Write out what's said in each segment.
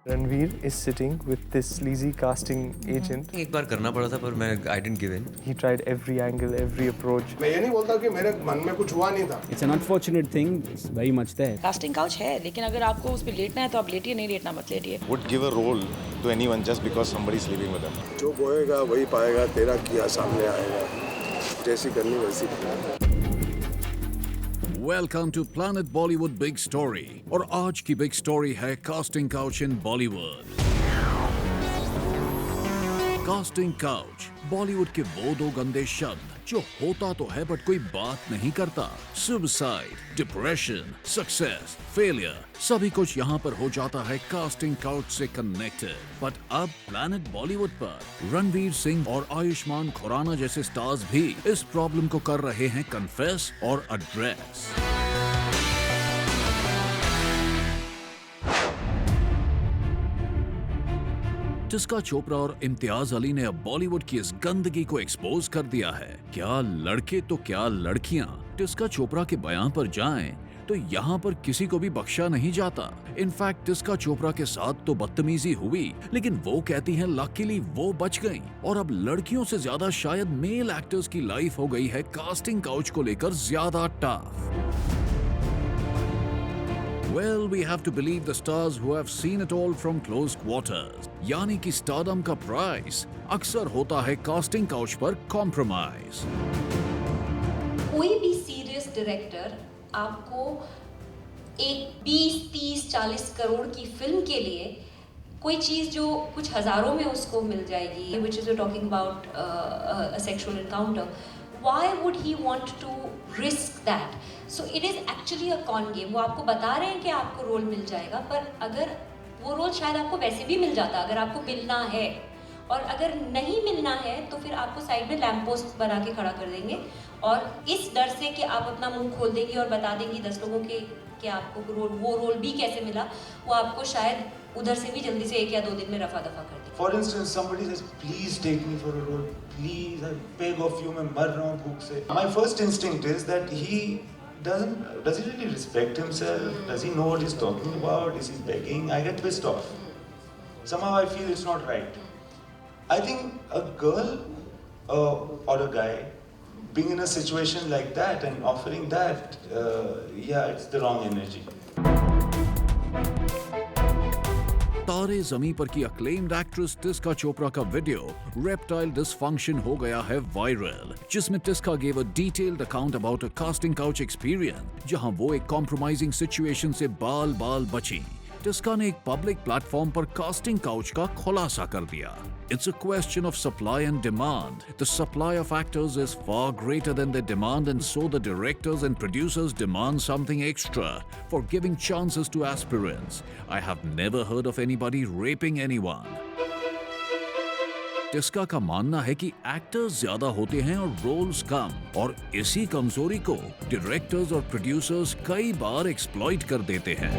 Ranveer is sitting with this sleazy casting agent. एक बार करना पड़ा था पर मैं I didn't give in. He tried every angle, every approach. मैं ये नहीं बोलता कि मेरे मन में कुछ हुआ नहीं था. It's an unfortunate thing. It's very much there. Casting couch है, लेकिन अगर आपको उस पर लेटना है तो आप लेटिए, नहीं लेटना मत लेटिए. Would give a role to anyone just because somebody is sleeping with them. जो बोएगा वही पाएगा, तेरा किया सामने आएगा. जैसी करनी वैसी करनी. Welcome to planet Bollywood big story. और आज की बिग स्टोरी है casting couch in Bollywood. Casting couch Bollywood के वो दो गंदे शब्द जो होता तो है बट कोई बात नहीं करता। सुसाइड, डिप्रेशन, सक्सेस, फेलियर, सभी कुछ यहाँ पर हो जाता है कास्टिंग काउच से कनेक्टेड। बट अब प्लैनेट बॉलीवुड पर रणवीर सिंह और आयुष्मान खुराना जैसे स्टार्स भी इस प्रॉब्लम को कर रहे हैं कन्फेस और एड्रेस। टिस्का चोपड़ा और इम्तियाज अली ने अब बॉलीवुड की इस गंदगी को एक्सपोज कर दिया है। क्या लड़के तो क्या लड़कियां टिस्का चोपड़ा के बयान पर जाएं तो यहाँ पर किसी को भी बख्शा नहीं जाता। इनफैक्ट टिस्का चोपड़ा के साथ तो बदतमीजी हुई, लेकिन वो कहती हैं लकीली वो बच गईं। और अब लड़कियों से ज्यादा शायद मेल एक्टर्स की लाइफ हो गई है कास्टिंग काउच को लेकर ज्यादा tough. Well, we have to believe the stars who have seen it all from close quarters. यानी कि स्टारडम का प्राइस अक्सर होता है कास्टिंग काउच पर कॉम्प्रोमाइज। कोई भी सीरियस डायरेक्टर आपको एक 20, 30, 40 करोड़ की फिल्म के लिए कोई चीज़ जो कुछ हजारों में उसको मिल जाएगी, which is we're talking about a sexual encounter, why would he want to risk that? So it is actually a con game. वो आपको बता रहे हैं कि आपको रोल मिल जाएगा, पर अगर वो रोल शायद आपको वैसे भी मिल जाता अगर आपको मिलना है, और अगर नहीं मिलना है तो फिर आपको साइड में लैंप पोस्ट बना के खड़ा कर देंगे और इस डर से कि आप अपना मुंह खोल देंगी और बता देंगी 10 लोगों के कि आपको वो रोल भी कैसे मिला, वो आपको शायद उधर से भी जल्दी से 1 या 2 दिन में रफा दफा कर देंगे। For instance, somebody says, please take me for a role, please, I beg of you, मैं मर रहा हूँ भूख से. My first instinct is that does he really respect himself? Does he know what he's talking about? Is he begging? I get pissed off. Somehow I feel it's not right. I think a girl or a guy being in a situation like that and offering that, it's the wrong energy. तारे ज़मीं पर की acclaimed actress Tisca Chopra का video reptile dysfunction हो गया है viral, जिसमें Tisca gave a detailed account about a casting couch experience, जहां वो एक कॉम्प्रोमाइजिंग सिचुएशन से बाल बची। टिस्का ने एक पब्लिक प्लेटफॉर्म पर कास्टिंग काउच का खुलासा कर दिया। It's a question of supply and demand. The supply of actors is far greater than the demand, and so the directors and producers demand something extra for giving chances to aspirants. I have never heard of anybody raping anyone. Tisca का मानना है कि actors ज्यादा होते हैं और roles कम, और इसी कमजोरी को डायरेक्टर्स और प्रोड्यूसर्स कई बार एक्सप्लॉइट कर देते हैं।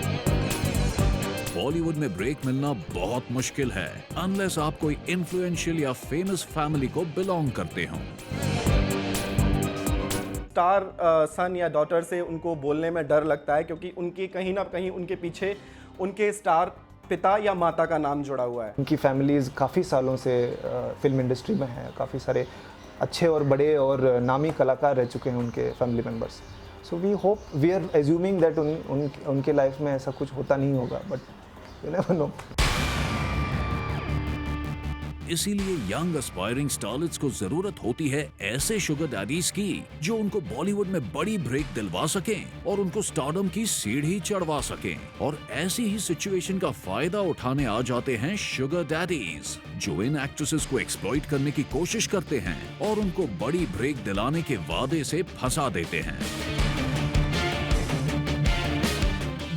बॉलीवुड में ब्रेक मिलना बहुत मुश्किल है अनलेस आप कोई इन्फ्लुएंशियल या फेमस फैमिली को बिलोंग करते हो। स्टार सन या डॉटर से उनको बोलने में डर लगता है, क्योंकि उनकी कहीं ना कहीं उनके पीछे उनके स्टार पिता या माता का नाम जुड़ा हुआ है। उनकी फैमिलीज काफ़ी सालों से फिल्म इंडस्ट्री में है, काफ़ी सारे अच्छे और बड़े और नामी कलाकार रह चुके हैं उनके family members. So we are assuming that उनके लाइफ में ऐसा कुछ होता नहीं होगा, बट यू नेवर नो। इसीलिए यंग एस्पायरिंग स्टारलेट्स को जरूरत होती है ऐसे शुगर डैडीज की जो उनको बॉलीवुड में बड़ी ब्रेक दिलवा सकें और उनको स्टारडम की सीढ़ी चढ़वा सकें। और ऐसी ही सिचुएशन का फायदा उठाने आ जाते हैं शुगर डैडीज, जो इन एक्ट्रेसेस को एक्सप्लॉइट करने की कोशिश करते हैं और उनको बड़ी ब्रेक दिलाने के वादे से फंसा देते हैं।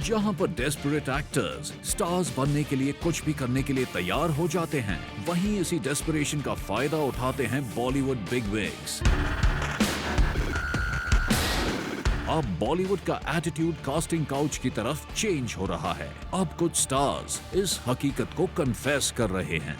जहां पर डेस्परेट एक्टर्स स्टार्स बनने के लिए कुछ भी करने के लिए तैयार हो जाते हैं, वहीं इसी डेस्परेशन का फायदा उठाते हैं बॉलीवुड बिगविग्स। अब बॉलीवुड का एटीट्यूड कास्टिंग काउच की तरफ चेंज हो रहा है। अब कुछ स्टार्स इस हकीकत को कन्फेस कर रहे हैं।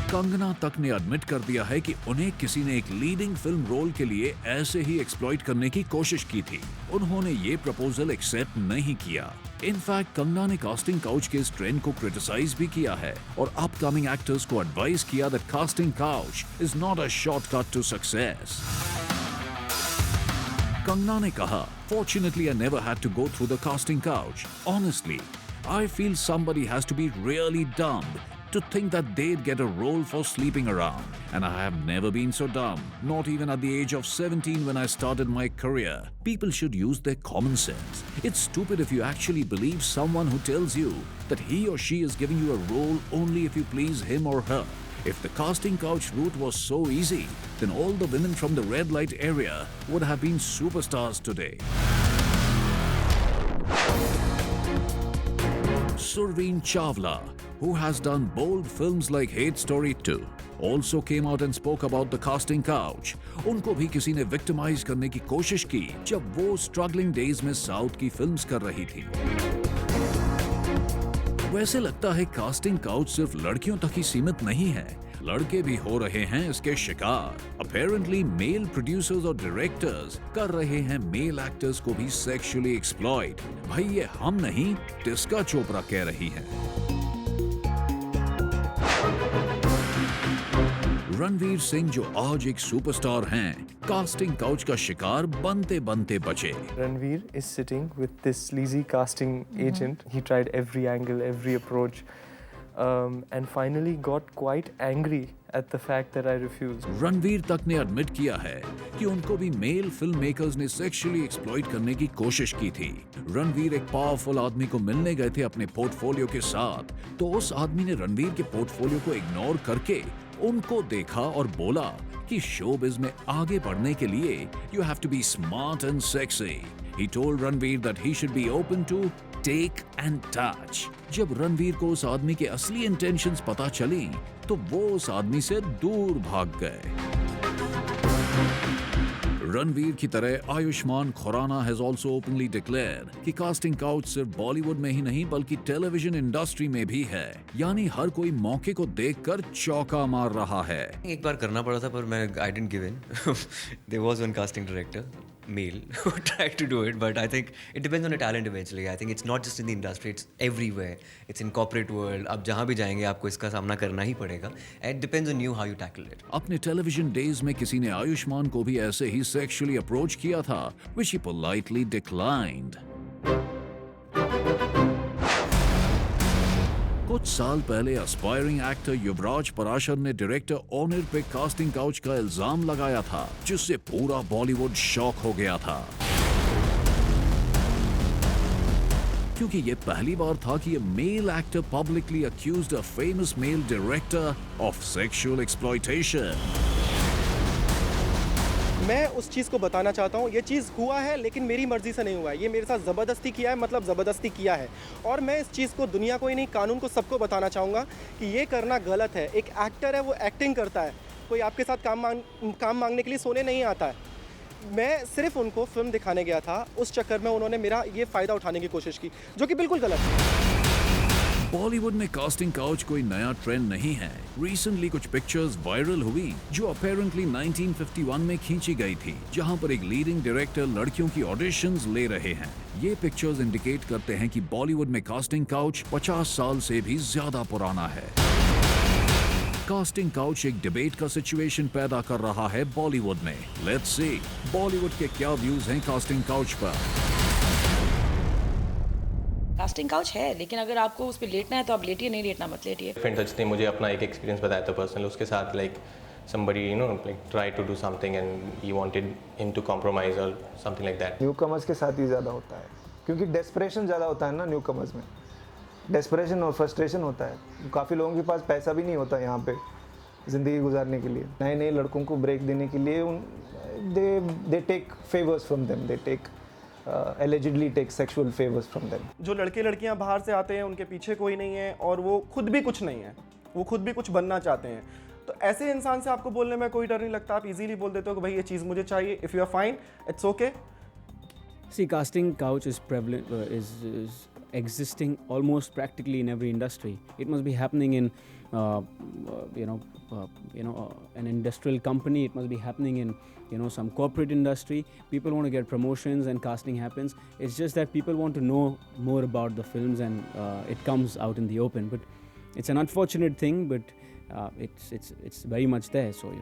कंगना तक ने एडमिट कर दिया है कि उन्हें किसी ने एक लीडिंग फिल्म रोल के लिए ऐसे ही एक्सप्लॉइट करने की कोशिश की थी। उन्होंने ये प्रपोजल एक्सेप्ट नहीं किया। इनफैक्ट कंगना ने कास्टिंग काउच के इस ट्रेंड को क्रिटिसाइज भी किया है और अपकमिंग एक्टर्स को एडवाइस किया that casting couch is not a shortcut to success. Kangana ने कहा, "Fortunately, I never had to go through the casting couch. Honestly, I feel somebody has to be really dumb to think that they'd get a role for sleeping around. And I have never been so dumb, not even at the age of 17 when I started my career. People should use their common sense. It's stupid if you actually believe someone who tells you that he or she is giving you a role only if you please him or her. If the casting couch route was so easy, then all the women from the red light area would have been superstars today." Surveen Chawla, who has done bold films like Hate Story 2, also came out and spoke about the casting couch. उनको भी किसी ने victimise करने की कोशिश की जब वो स्ट्रगलिंग डेज में साउथ की फिल्म्स कर रही थी। वैसे लगता है कास्टिंग काउच सिर्फ लड़कियों तक ही सीमित नहीं है, लड़के भी हो रहे हैं इसके शिकार। अपेरेंटली मेल प्रोड्यूसर्स और डायरेक्टर्स कर रहे हैं मेल एक्टर्स को भी सेक्सुअली एक्सप्लॉइट। भाई ये हम नहीं, टिस्का चोपड़ा कह रही हैं। रणवीर सिंह जो आज एक सुपरस्टार हैं, कास्टिंग काउच का शिकार बनते बनते बचे। Ranveer is sitting with this sleazy casting agent. He tried every angle, every approach, and finally got quite angry at the fact that I refused. Ranveer तक ने एडमिट किया है कि उनको भी मेल फिल्म मेकर्स ने सेक्सुअली एक्सप्लॉइट करने की कोशिश की थी। रणवीर एक पावरफुल आदमी को मिलने गए थे अपने पोर्टफोलियो के साथ, तो उस आदमी ने रणवीर के पोर्टफोलियो को इग्नोर करके उनको देखा और बोला कि शोबिज में आगे बढ़ने के लिए you have to be smart and sexy. He told Ranveer that he should be open to take and touch. जब रणवीर को उस आदमी के असली इंटेंशंस पता चली, तो वो उस आदमी से दूर भाग गए। रणवीर की तरह Ayushmann Khurrana has also openly declare कि कास्टिंग काउच सिर्फ बॉलीवुड में ही नहीं बल्कि टेलीविजन इंडस्ट्री में भी है, यानी हर कोई मौके को देखकर चौका मार रहा है। एक बार करना पड़ा था पर मैं I didn't give in. There was one casting director male who tried to do it, but I think it depends on the talent eventually. I think it's not just in the industry, it's everywhere. It's in corporate world. आप जहाँ भी जाएंगे आपको इसका सामना करना ही पड़ेगा. It depends on you how you tackle it. अपने टेलीविजन डेज में किसी ने आयुष्मान को भी ऐसे ही सेक्सुअली अप्रोच किया था, which he politely declined. कुछ साल पहले एस्पायरिंग एक्टर युवराज पराशर ने डायरेक्टर ओनिर पे कास्टिंग काउच का इल्जाम लगाया था, जिससे पूरा बॉलीवुड शॉक हो गया था, क्योंकि ये पहली बार था कि ये male actor publicly accused a famous male director of sexual exploitation. मैं उस चीज़ को बताना चाहता हूँ, ये चीज़ हुआ है लेकिन मेरी मर्ज़ी से नहीं हुआ है, ये मेरे साथ ज़बरदस्ती किया है, मतलब ज़बरदस्ती किया है। और मैं इस चीज़ को दुनिया को ही नहीं, कानून को सबको बताना चाहूँगा कि ये करना गलत है। एक एक्टर है, वो एक्टिंग करता है, कोई आपके साथ काम मांगने के लिए सोने नहीं आता है। मैं सिर्फ उनको फिल्म दिखाने गया था, उस चक्कर में उन्होंने मेरा ये फ़ायदा उठाने की कोशिश की, जो कि बिल्कुल गलत है। बॉलीवुड में कास्टिंग काउच कोई नया ट्रेंड नहीं है। रिसेंटली कुछ पिक्चर्स वायरल हुई जो अपेरेंटली 1951 में खींची गई थी, जहां पर एक लीडिंग डायरेक्टर लड़कियों की ऑडिशंस ले रहे हैं। ये पिक्चर्स इंडिकेट करते हैं कि बॉलीवुड में कास्टिंग काउच 50 साल से भी ज्यादा पुराना है। कास्टिंग काउच एक डिबेट का सिचुएशन पैदा कर रहा है बॉलीवुड में। लेट्स सी बॉलीवुड के क्या व्यूज हैं कास्टिंग काउच पर। कास्टिंग काउच है, लेकिन अगर आपको उस पर लेटना है तो आप लेटिए, नहीं लेटना मत लेटिए। फ्रेंड सच ने मुझे अपना एक एक्सपीरियंस बताया था पर्सनल, उसके साथ like somebody try to do something and he wanted him to compromise or something like that. Newcomers के साथ ही ज़्यादा होता है, क्योंकि डेस्परेशन ज़्यादा होता है ना न्यूकमर्स में, डेस्परेशन और फ्रस्ट्रेशन होता है। काफ़ी लोगों के पास पैसा भी नहीं होता यहाँ पे ज़िंदगी गुजारने के लिए। नए नए लड़कों को ब्रेक देने के लिए they take favors from them, they take allegedly take sexual favors from them. जो लड़के लड़कियां बाहर से आते हैं उनके पीछे कोई नहीं है और वो खुद भी कुछ नहीं है, वो खुद भी कुछ बनना चाहते हैं, तो ऐसे इंसान से आपको बोलने में कोई डर नहीं लगता। आप इजीली बोल देते हो कि भाई ये चीज़ मुझे चाहिए, if you are fine it's okay. See, casting couch is prevalent, is existing almost practically in every industry. It must be happening in an industrial company. It must be happening in some corporate industry. People want to get promotions and casting happens. It's just that people want to know more about the films, and it comes out in the open. But it's an unfortunate thing, but it's very much there. So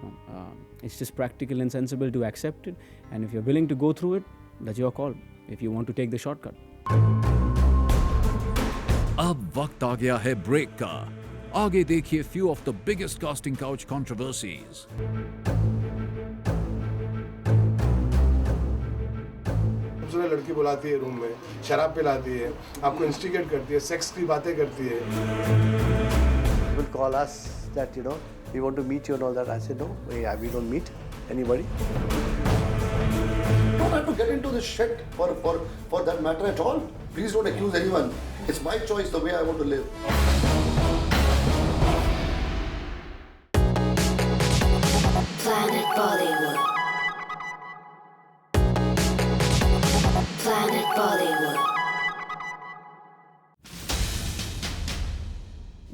it's just practical and sensible to accept it. And if you're willing to go through it, that's your call. If you want to take the shortcut. अब वक्त आ गया है break का। आगे देखिए few of the biggest casting couch controversies. दूसरा लड़की बुलाती है रूम में, शराब पिलाती है, आपको इंस्टिगेट करती है, सेक्स की बातें करती है. Will call us that we want to meet you and all that. I said no, we don't meet anybody. Don't have to get into this shit for that matter at all. Please don't accuse anyone. It's my choice the way I want to live. Planet Bollywood. Planet Bollywood.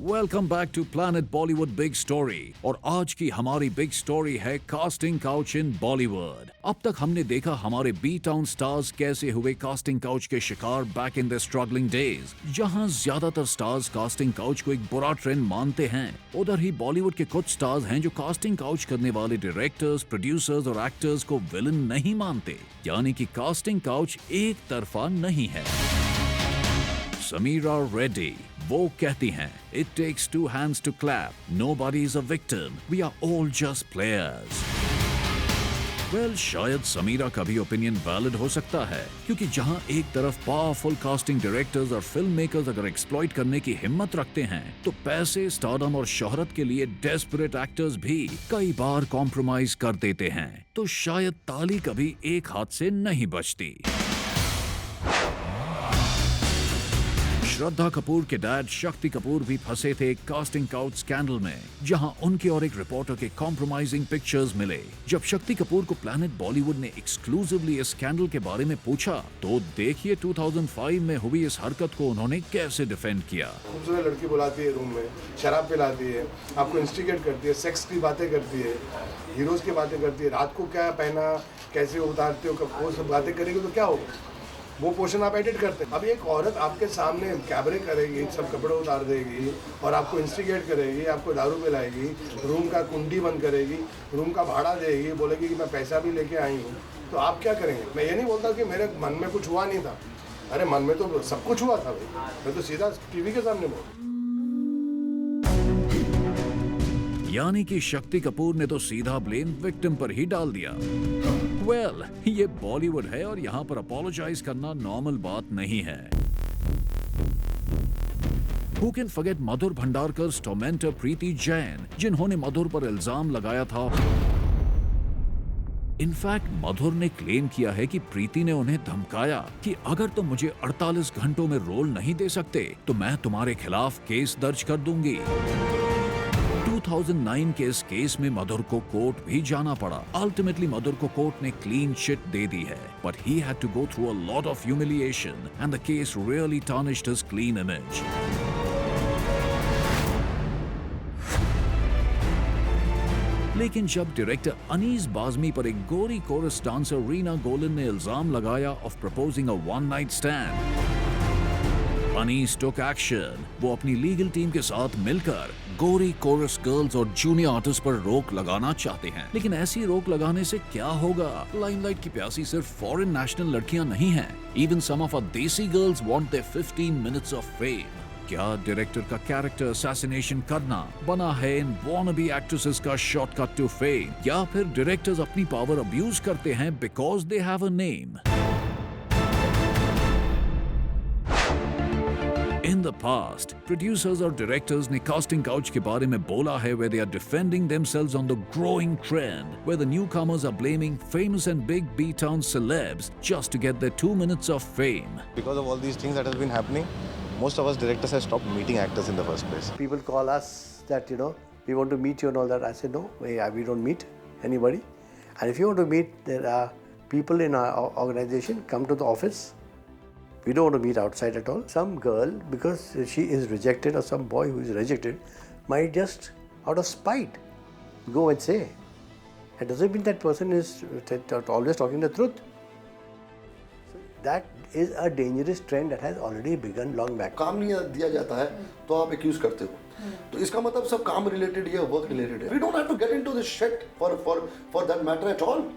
Welcome back to planet Bollywood big story. और आज की हमारी big story है casting couch in Bollywood. अब तक हमने देखा हमारे बी टाउन स्टार्स कैसे हुए कास्टिंग काउच के शिकार back in the struggling days, जहां ज्यादातर स्टार्स कास्टिंग काउच को एक बुरा ट्रेंड मानते हैं। उधर ही बॉलीवुड के कुछ स्टार्स हैं जो कास्टिंग काउच करने वाले डायरेक्टर्स, प्रोड्यूसर्स और एक्टर्स को विलन नहीं मानते, यानी कि कास्टिंग काउच एक तरफा नहीं है। समीरा रेड्डी वो कहती हैं, It takes two hands to clap. Nobody is a victim. We are all just players. Well, शायद समीरा का भी ओपिनियन वैलिड हो सकता है, क्योंकि जहां एक तरफ पावरफुल कास्टिंग डायरेक्टर्स और फिल्म मेकर्स अगर एक्सप्लॉइट करने की हिम्मत रखते हैं, तो पैसे, स्टारडम और शोहरत के लिए डेस्परेट एक्टर्स भी कई बार कॉम्प्रोमाइज कर देते हैं। तो शायद ताली कभी एक हाथ से नहीं बचती। श्रद्धा कपूर के डैड शक्ति कपूर भी फंसे थे कास्टिंग काउच स्कैंडल में, जहां उनके और एक रिपोर्टर के कॉम्प्रोमाइजिंग पिक्चर्स मिले। जब शक्ति कपूर को प्लैनेट बॉलीवुड ने एक्सक्लूसिवली इस स्कैंडल के बारे में पूछा, तो देखिए 2005 में हुई इस हरकत को उन्होंने कैसे डिफेंड किया। खूबसूरत लड़की बुलाती है रूम में, शराब पिलाती है, आपको इंस्टिगेट करती है, सेक्स की बातें करती है, हीरोज की बातें करती है, रात को क्या पहना, कैसे उतारते हो, कब वो सब बातें करेगी तो क्या होगा, वो पोर्शन आप एडिट करते हैं। अब एक औरत आपके सामने कैबरे करेगी, सब कपड़े उतार देगी और आपको इंस्टिगेट करेगी, आपको दारू पिलाएगी, रूम का कुंडी बंद करेगी, रूम का भाड़ा देगी, बोलेगी कि मैं पैसा भी लेके आई हूँ, तो आप क्या करेंगे? मैं ये नहीं बोलता कि मेरे मन में कुछ हुआ नहीं था, अरे मन में तो सब कुछ हुआ था भाई, मैं तो सीधा टीवी के सामने बोल। यानी कि शक्ति कपूर ने तो सीधा ब्लेम विक्टिम पर ही डाल दिया। वेल, ये बॉलीवुड है और यहाँ पर अपोलोजाइज करना नॉर्मल बात नहीं है। Who can forget Madhur भंडारकर's tormentor प्रीति जैन, जिन्होंने मधुर पर इल्जाम लगाया था। इनफैक्ट मधुर ने क्लेम किया है कि प्रीति ने उन्हें धमकाया कि अगर तुम मुझे 48 घंटों में रोल नहीं दे सकते तो मैं तुम्हारे खिलाफ केस दर्ज कर दूंगी। 2009 के इस केस में मधुर को कोर्ट भी जाना पड़ा। अल्टीमेटली मधुर को कोर्ट ने क्लीन चिट दे दी है, but he had to go through a lot of humiliation and the case really tarnished his clean image. लेकिन जब डायरेक्टर अनीस बाज़मी पर एक गोरी कोरस डांसर रीना गोलन ने इल्जाम लगाया of proposing a one night stand, Anees took action. वो अपनी लीगल टीम के साथ मिलकर गोरी कोरस गर्ल्स और जूनियर आर्टिस्ट पर रोक लगाना चाहते हैं। लेकिन ऐसी रोक लगाने से क्या होगा? लाइमलाइट की प्यासी सिर्फ फॉरेन नेशनल लड़कियां नहीं हैं। Even some of our desi girls want their 15 minutes of fame. क्या डायरेक्टर का कैरेक्टर असैसिनेशन करना बना है इन वॉनबी एक्ट्रेसेस का शॉर्टकट टू फेम, या फिर डायरेक्टर्स अपनी पावर अब्यूज करते हैं because they have a name? In the past, producers और directors ने casting couch के बारे में बोला है where they are defending themselves on the growing trend, where the newcomers are blaming famous and big B-town celebs just to get their 2 minutes of fame. Because of all these things that has been happening, most of us directors have stopped meeting actors in the first place. People call us that, we want to meet you and all that. I said, no, we don't meet anybody. And if you want to meet, there are people in our organization, come to the office. We don't want to meet outside at all. Some girl, because she is rejected, or some boy who is rejected, might just out of spite go and say. It doesn't mean that person is always talking the truth. So that is a dangerous trend that has already begun long back. काम नहीं दिया जाता है तो आप accused करते हो, तो इसका मतलब सब काम रिलेटेड या वर्क रिलेटेड है. We don't have to get into this shit for that matter at all.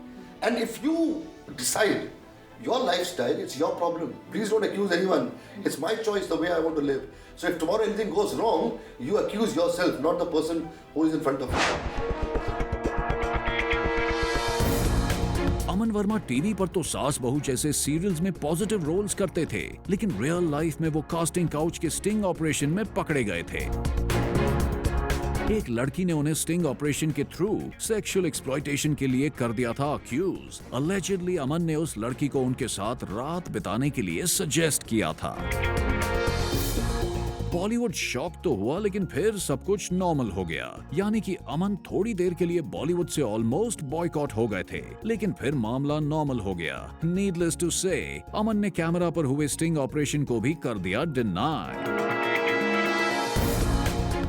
And if you decide your lifestyle, it's your problem. Please don't accuse anyone. It's my choice the way I want to live. So if tomorrow anything goes wrong, you accuse yourself, not the person who is in front of you. Aman Verma TV पर तो सास बहू जैसे serials में positive roles करते थे, लेकिन real life में वो कास्टिंग काउच के स्टिंग ऑपरेशन में पकड़े गए थे। एक लड़की ने उन्हें स्टिंग ऑपरेशन के थ्रू सेक्सुअल एक्सप्लॉयटेशन के लिए कर दिया था अक्यूज। अलेजिडली अमन ने उस लड़की को उनके साथ रात बिताने के लिए सजेस्ट किया था। बॉलीवुड शॉक तो हुआ, लेकिन फिर सब कुछ नॉर्मल हो गया। यानी कि अमन थोड़ी देर के लिए बॉलीवुड से ऑलमोस्ट बॉयकॉट हो गए थे, लेकिन फिर मामला नॉर्मल हो गया। नीडलेस टू से, अमन ने कैमरा पर हुए स्टिंग ऑपरेशन को भी कर दिया deny.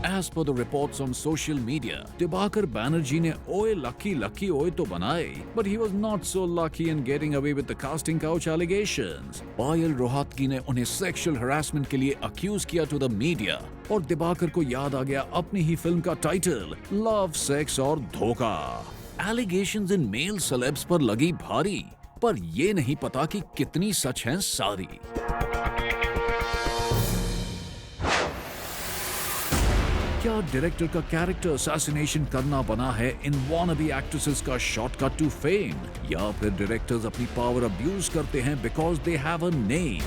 As per the reports on social media, Dibakar Banerjee ने ओए lucky ओए तो बनाए, but he was not so lucky in getting away with the casting couch allegations. पायल रोहतगी ने उन्हें sexual harassment के लिए accuse किया to the media, और दिबाकर को याद आ गया अपनी ही फिल्म का टाइटल, लव, सेक्स और धोखा। Allegations in male celebs पर लगी भारी, पर ये नहीं पता कि कितनी सच हैं सारी। क्या डायरेक्टर का कैरेक्टर असैसिनेशन करना बना है इन वॉनबी एक्ट्रेसेस का शॉर्टकट टू फेम, या फिर डायरेक्टर्स अपनी पावर अब्यूज करते हैं because they have a name?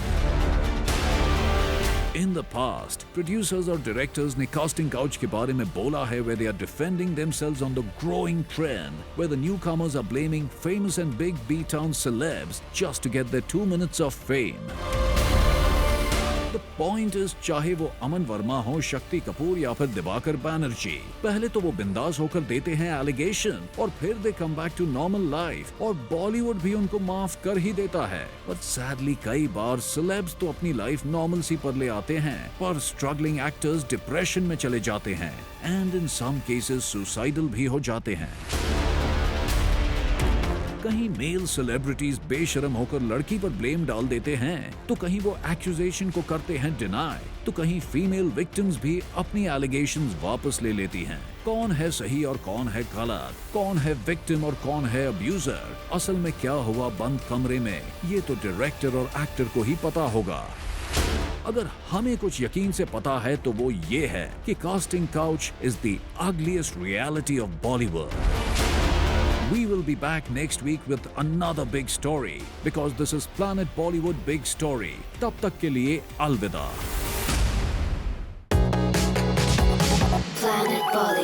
In the past, producers और directors ने casting couch के बारे में बोला है where they are defending themselves on the growing trend, where the newcomers are blaming famous and big B-town celebs just to get their 2 minutes of fame. The point is, चाहे वो अमन वर्मा हो, शक्ति कपूर या फिर दिबाकर बैनर्जी, पहले तो वो बिंदास होकर देते हैं एलिगेशन और फिर they come back to normal life, और बॉलीवुड भी उनको माफ कर ही देता है। बट सैडली कई बार सेलेब्स तो अपनी लाइफ नॉर्मल सी पर ले आते हैं, पर स्ट्रगलिंग एक्टर्स डिप्रेशन में चले जाते हैं and in some cases suicidal भी हो जाते हैं। कहीं मेल सेलिब्रिटीज बेशरम होकर लड़की पर ब्लेम डाल देते हैं, तो कहीं वो एक्यूजेशन को करते हैं डिनाई, तो कहीं फीमेल विक्टिम्स भी अपनी एलिगेशंस वापस ले लेती हैं। कौन है सही और कौन है गलत, कौन है विक्टिम और कौन है अब्यूजर, असल में क्या हुआ बंद कमरे में, ये तो डायरेक्टर और एक्टर को ही पता होगा। अगर हमें कुछ यकीन से पता है तो वो ये है कि casting couch is the ugliest reality of Bollywood. We will be back next week with another big story because this is Planet Bollywood Big Story. तब तक के लिए अलविदा। Planet Bollywood.